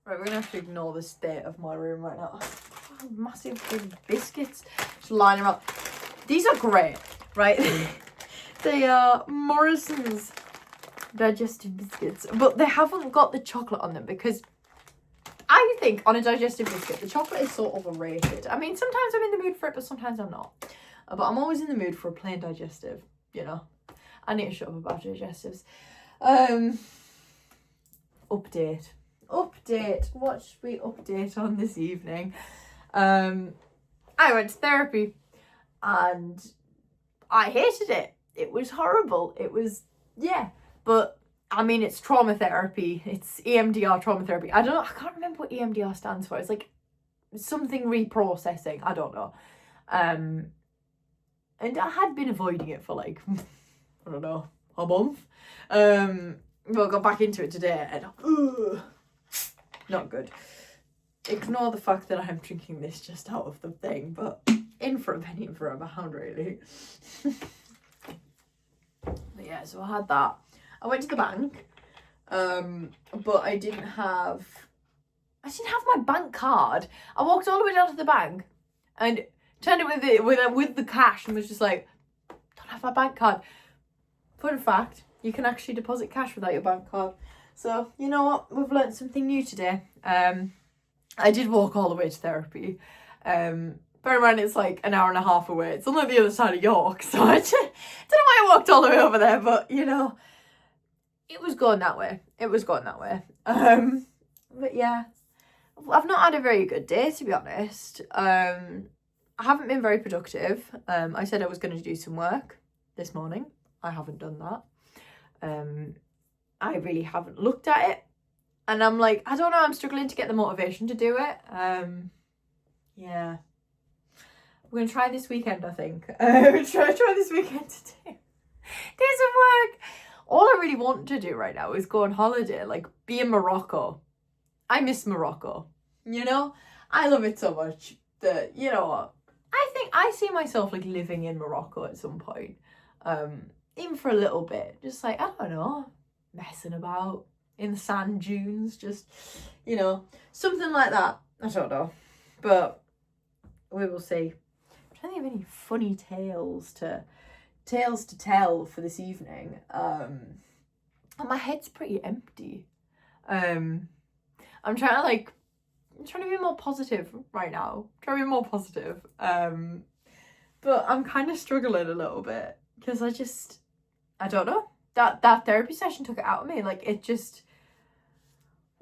Right, we're gonna have to ignore the state of my room right now. Oh, massive big biscuits just lying around. These are great, right? They are Morrison's digestive biscuits, but they haven't got the chocolate on them because I think on a digestive biscuit, the chocolate is so overrated. I mean, sometimes I'm in the mood for it, but sometimes I'm not. But I'm always in the mood for a plain digestive, you know. I need to shut up about digestives. Update. What should we update on this evening? I went to therapy and I hated it. It was horrible. It was, yeah. But I mean, it's trauma therapy. It's EMDR trauma therapy. I can't remember what EMDR stands for. It's like something reprocessing. I don't know. And I had been avoiding it for like, I don't know, a month. Well, I got back into it today and not good. Ignore the fact that I'm drinking this just out of the thing, but in for a penny, in for a pound, really. But yeah, so I had that. I went to the bank, but I didn't have my bank card. I walked all the way down to the bank and turned it with the cash and was just like, don't have my bank card. Fun fact, you can actually deposit cash without your bank card. So, you know what? We've learned something new today. I did walk all the way to therapy. Bear in mind, it's like an hour and a half away. It's on like the other side of York. So I don't know why I walked all the way over there, but, you know, it was going that way. But yeah, I've not had a very good day, to be honest. I haven't been very productive. I said I was going to do some work this morning. I haven't done that. I really haven't looked at it. And I'm like, I don't know, I'm struggling to get the motivation to do it. Yeah. We're going to try this weekend, I think. Try this weekend to do some work. All I really want to do right now is go on holiday, like be in Morocco. I miss Morocco. You know? I love it so much that, you know what? I think I see myself like living in Morocco at some point. Even for a little bit. Just like, I don't know, messing about in the sand dunes, just, you know, something like that. I don't know. But we will see. I'm trying to think of any funny tales to tell for this evening. And my head's pretty empty. I'm trying to be more positive right now. But I'm kind of struggling a little bit because I don't know. That therapy session took it out of me. Like, it just,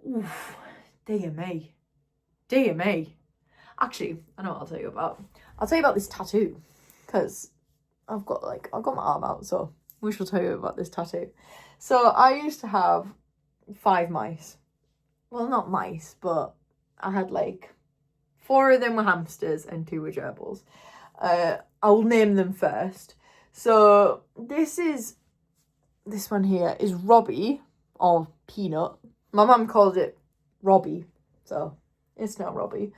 oof, dear me. Actually, I know what I'll tell you about. I'll tell you about this tattoo, because I've got my arm out, so we shall tell you about this tattoo. So I used to have 5 mice. Well, not mice, but I had like 4 of them were hamsters and 2 were gerbils. I will name them first. So this one here is Robbie, or Peanut. My mum called it Robbie, so it's not Robbie.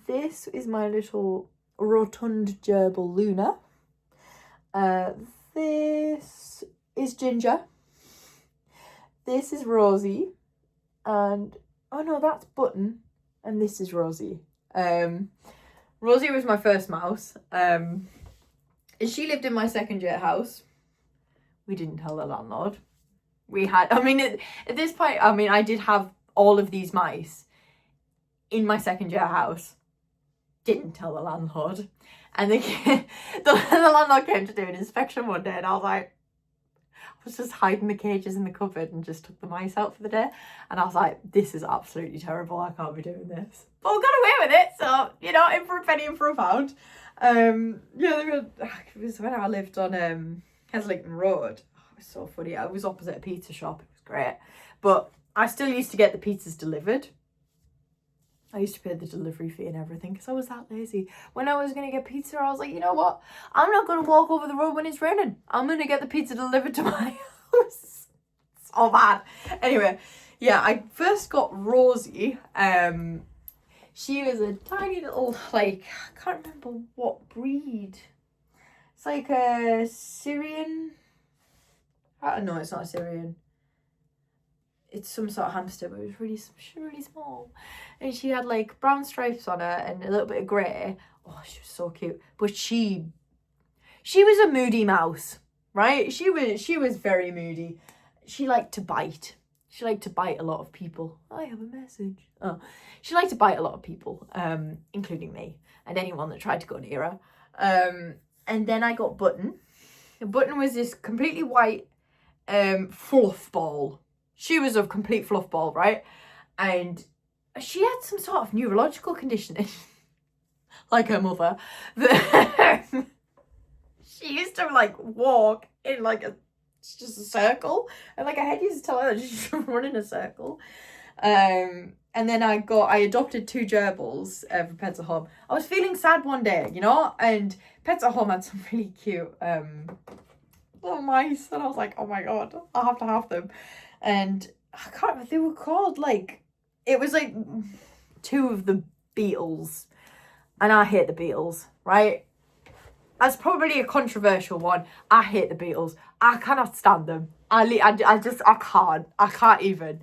This is my little rotund gerbil Luna. This is Ginger. This is Rosie. And, oh no, that's Button. And this is Rosie. Rosie was my first mouse. She lived in my second year house. We didn't tell the landlord. At this point, I did have all of these mice in my second year house. Didn't tell the landlord. And the landlord came to do an inspection one day, and I was just hiding the cages in the cupboard and just took the mice out for the day. And I was like, this is absolutely terrible. I can't be doing this. But I got away with it. So, you know, in for a penny, in for a pound. It was when I lived on Heslington Road. Oh, it was so funny. I was opposite a pizza shop. It was great. But I still used to get the pizzas delivered. I used to pay the delivery fee and everything because I was that lazy. When I was going to get pizza, I was like, you know what? I'm not going to walk over the road when it's raining. I'm going to get the pizza delivered to my house. So bad. Anyway, yeah, I first got Rosie. She was a tiny little, I can't remember what breed. It's like a Syrian. I don't know, it's not a Syrian. it's some sort of hamster, but it was really small. And she had like brown stripes on her and a little bit of grey. Oh, she was so cute. But she was a moody mouse, right? She was very moody. She liked to bite. She liked to bite a lot of people. I have a message. Oh, she liked to bite a lot of people, including me and anyone that tried to go near her. And then I got Button. Button was this completely white fluff ball. She was a complete fluff ball, right? And she had some sort of neurological condition, like her mother. She used to like walk in like just a circle, and like her head used to tell her that she should run in a circle. And then I adopted 2 gerbils for Pets at Home. I was feeling sad one day, you know, and Pets at Home had some really cute little mice, and I was like, oh my god, I have to have them. And I can't remember, they were called like, it was like 2 of the beetles, and I hate the beetles, right? That's probably a controversial one. I hate the beetles. I cannot stand them. I can't even.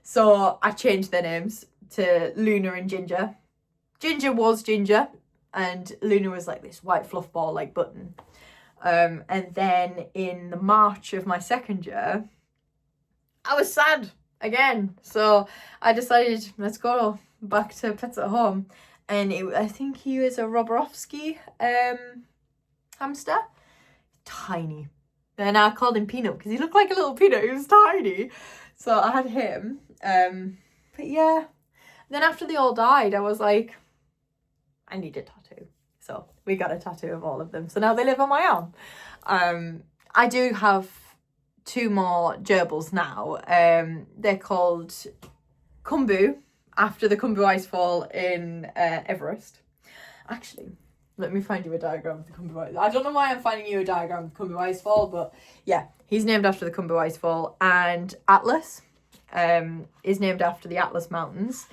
So I changed their names to Luna and Ginger. Ginger was Ginger, and Luna was like this white fluff ball like Button. And then in the March of my 2nd year, I was sad again. So I decided, let's go back to Pets at Home. And I think he was a Roborovsky hamster. Tiny. And I called him Peanut because he looked like a little peanut. He was tiny. So I had him. But yeah. Then after they all died, I was like, I need a tattoo. So we got a tattoo of all of them. So now they live on my arm. I do have 2 more gerbils now. They're called Kumbu, after the Kumbu Icefall in Everest. Actually, let me find you a diagram of the Kumbu Icefall. I don't know why I'm finding you a diagram of the Kumbu Icefall, but yeah, he's named after the Kumbu Icefall. And Atlas is named after the Atlas Mountains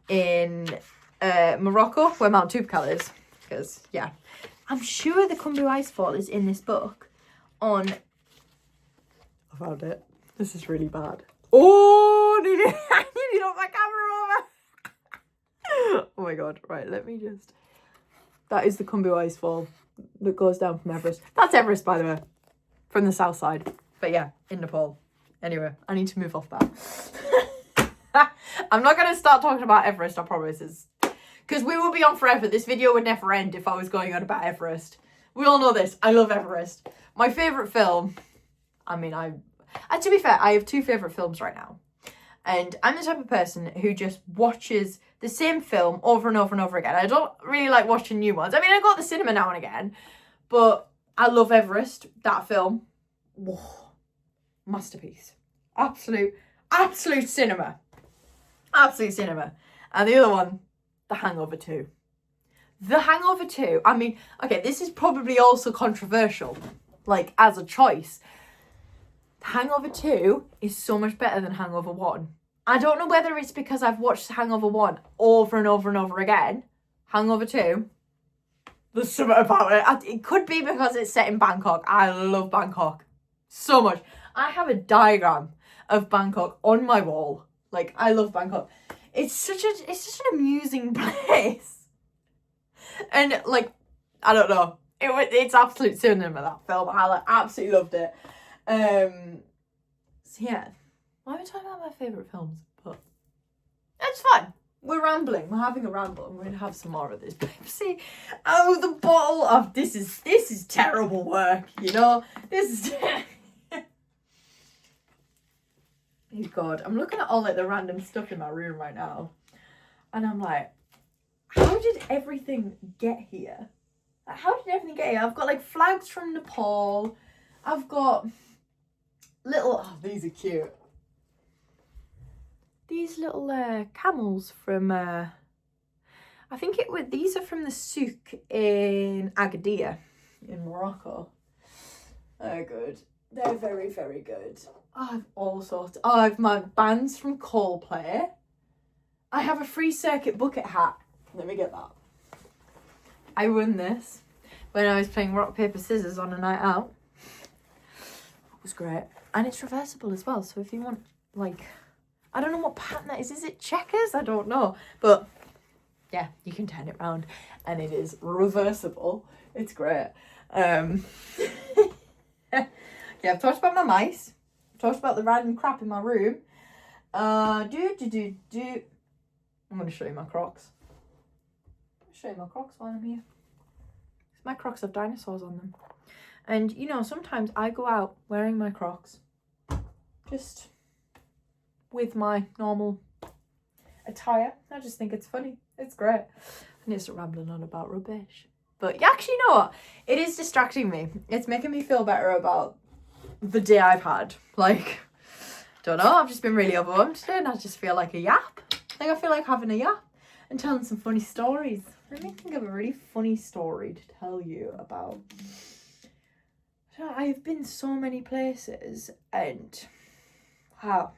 in Morocco, where Mount Toubkal is. Because, yeah, I'm sure the Kumbu Icefall is in this book on... I found it. This is really bad. Oh, I nearly knocked my camera over. Oh my god. Right, let me just... That is the Kumbu Icefall that goes down from Everest. That's Everest, by the way, from the south side. But yeah, in Nepal. Anyway, I need to move off that. I'm not going to start talking about Everest, I promise. Because we will be on forever. This video would never end if I was going on about Everest. We all know this. I love Everest. My favourite film... I mean, to be fair, I have 2 favourite films right now. And I'm the type of person who just watches the same film over and over and over again. I don't really like watching new ones. I mean, I go to the cinema now and again. But I love Everest, that film. Whoa. Masterpiece. Absolute cinema. Absolute cinema. And the other one, The Hangover 2. The Hangover 2, I mean, okay, this is probably also controversial, like, as a choice. Hangover 2 is so much better than Hangover 1. I don't know whether it's because I've watched Hangover 1 over and over and over again. Hangover 2, there's something about it. It could be because it's set in Bangkok. I love Bangkok so much. I have a diagram of Bangkok on my wall. Like, I love Bangkok. It's such an amusing place. And, like, I don't know. It's absolute cinema, that film. I absolutely loved it. So yeah, why am I talking about my favourite films? But it's fun. We're rambling. We're having a ramble. I'm going to have some more of this. See, oh, the bottle of this is terrible work. You know, this is. Oh God, I'm looking at all like the random stuff in my room right now, and I'm like, how did everything get here? Like, how did everything get here? I've got like flags from Nepal. I've got little, oh, these are cute. These little camels from, I think these are from the souk in Agadir in Morocco. They're good. They're very, very good. I have all sorts. Oh, I have my bands from Coldplay. I have a free circuit bucket hat. Let me get that. I won this when I was playing rock, paper, scissors on a night out. It was great. And it's reversible as well. So if you want, like, I don't know what pattern that is. Is it checkers? I don't know. But yeah, you can turn it around and it is reversible. It's great. Yeah, I've talked about my mice. I've talked about the random crap in my room. I'm going to show you my Crocs. I'll show you my Crocs while I'm here. My Crocs have dinosaurs on them. And, you know, sometimes I go out wearing my Crocs. Just with my normal attire. I just think it's funny. It's great. I need to start rambling on about rubbish. But you actually know what? It is distracting me. It's making me feel better about the day I've had. Like, don't know, I've just been really overwhelmed today and I just feel like a yap. Like, I feel like having a yap and telling some funny stories. Let me think of a really funny story to tell you about. I've been so many places and wow.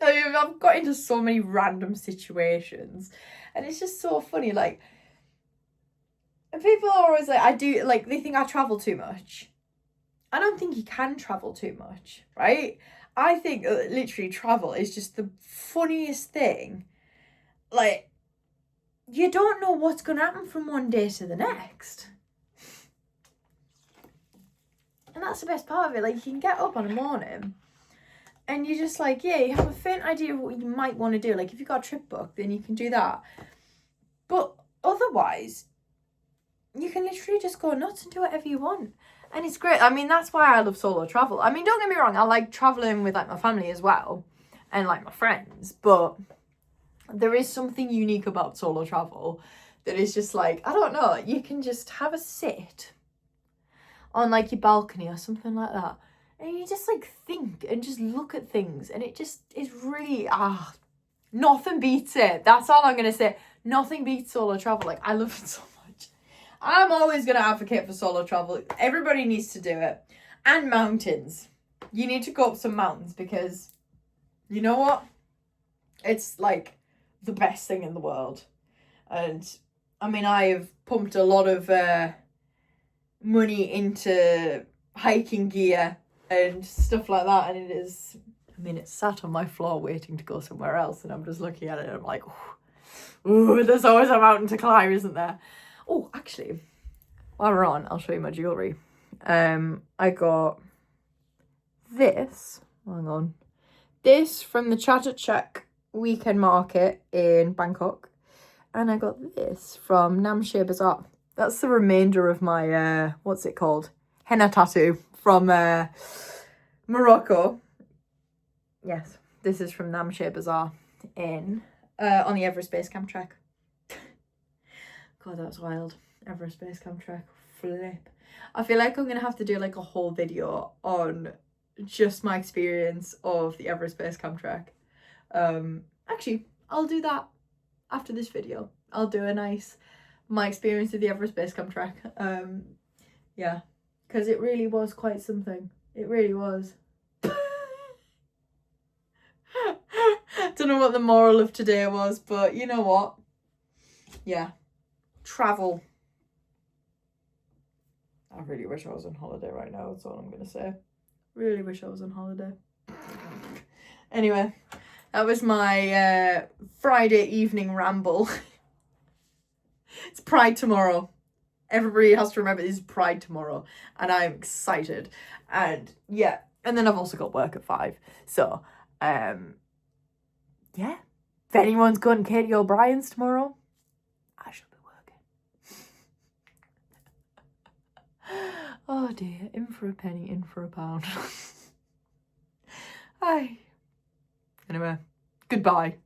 I've got into so many random situations and it's just so funny. Like, and people are always like, they think I travel too much. I don't think you can travel too much, right? I think literally travel is just the funniest thing. Like, you don't know what's going to happen from one day to the next. And that's the best part of it. Like, you can get up on a morning and you're just like, yeah, you have a faint idea of what you might want to do. Like, if you've got a trip booked, then you can do that. But otherwise, you can literally just go nuts and do whatever you want. And it's great. I mean, that's why I love solo travel. I mean, don't get me wrong. I like traveling with, like, my family as well. And, like, my friends. But there is something unique about solo travel that is just, like, I don't know. You can just have a sit on, like, your balcony or something like that. And you just, like, think and just look at things. And it just is really, nothing beats it. That's all I'm going to say. Nothing beats solo travel. Like, I love it so much. I'm always going to advocate for solo travel. Everybody needs to do it. And mountains. You need to go up some mountains because, you know what? It's, like, the best thing in the world. And, I mean, I've pumped a lot of money into hiking gear and stuff like that. And it is, I mean, it's sat on my floor waiting to go somewhere else. And I'm just looking at it and I'm like, ooh, there's always a mountain to climb, isn't there? Oh, actually, while we're on, I'll show you my jewellery. I got this. Hang on. This from the Chatuchak weekend market in Bangkok. And I got this from Namche Bazaar. That's the remainder of my, what's it called? Henna tattoo from Morocco. Yes, this is from Namche Bazaar in, on the Everest Base Camp trek. God, that's wild. Everest Base Camp trek. Flip. I feel like I'm going to have to do like a whole video on just my experience of the Everest Base Camp trek. Actually, I'll do that after this video. I'll do my experience of the Everest Base Camp trek. Yeah, because it really was quite something. It really was. Don't know what the moral of today was, but you know what? Yeah. Travel. I really wish I was on holiday right now. That's all I'm going to say. Really wish I was on holiday. Anyway, that was my Friday evening ramble. It's Pride tomorrow. Everybody has to remember this is Pride tomorrow. And I'm excited. And yeah. And then I've also got work at 5. So, yeah. If anyone's going to Katie O'Brien's tomorrow, I shall be working. Oh dear, in for a penny, in for a pound. Aye. Anyway, goodbye.